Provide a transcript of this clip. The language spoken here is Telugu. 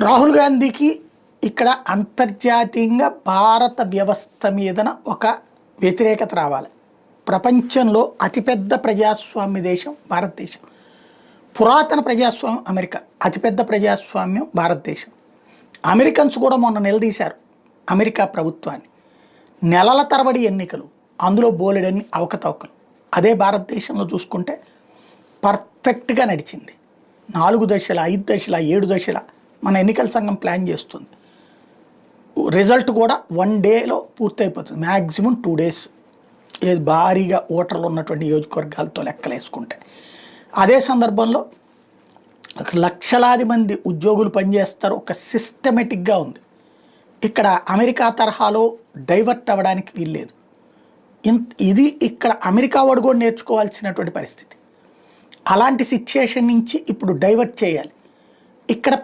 రాహుల్ గాంధీకి ఇక్కడ అంతర్జాతీయంగా భారత వ్యవస్థ మీదన ఒక వ్యతిరేకత రావాలి. ప్రపంచంలో అతిపెద్ద ప్రజాస్వామ్య దేశం భారతదేశం. పురాతన ప్రజాస్వామ్యం అమెరికా, అతిపెద్ద ప్రజాస్వామ్యం భారతదేశం. అమెరికన్స్ కూడా మొన్న నిలదీశారు అమెరికా ప్రభుత్వాన్ని. నెలల తరబడి ఎన్నికలు, అందులో బోలెడన్ని అవకతవకలు. అదే భారతదేశంలో చూసుకుంటే పర్ఫెక్ట్గా నడిచింది. 4 దశల, 5 దశల, 7 దశల మన ఎన్నికల సంఘం ప్లాన్ చేస్తుంది. రిజల్ట్ కూడా 1 డేలో పూర్తయిపోతుంది, మ్యాక్సిమం 2 డేస్. భారీగా ఓటర్లు ఉన్నటువంటి నియోజకవర్గాలతో లెక్కలేసుకుంటే. అదే సందర్భంలో లక్షలాది మంది ఉద్యోగులు పనిచేస్తారు. ఒక సిస్టమేటిక్గా ఉంది. ఇక్కడ అమెరికా తరహాలో డైవర్ట్ అవ్వడానికి వీల్లేదు. ఇది ఇక్కడ అమెరికా వాడు కూడా నేర్చుకోవాల్సినటువంటి పరిస్థితి. అలాంటి సిచ్యుయేషన్ నుంచి ఇప్పుడు డైవర్ట్ చేయాలి. ఇక్కడ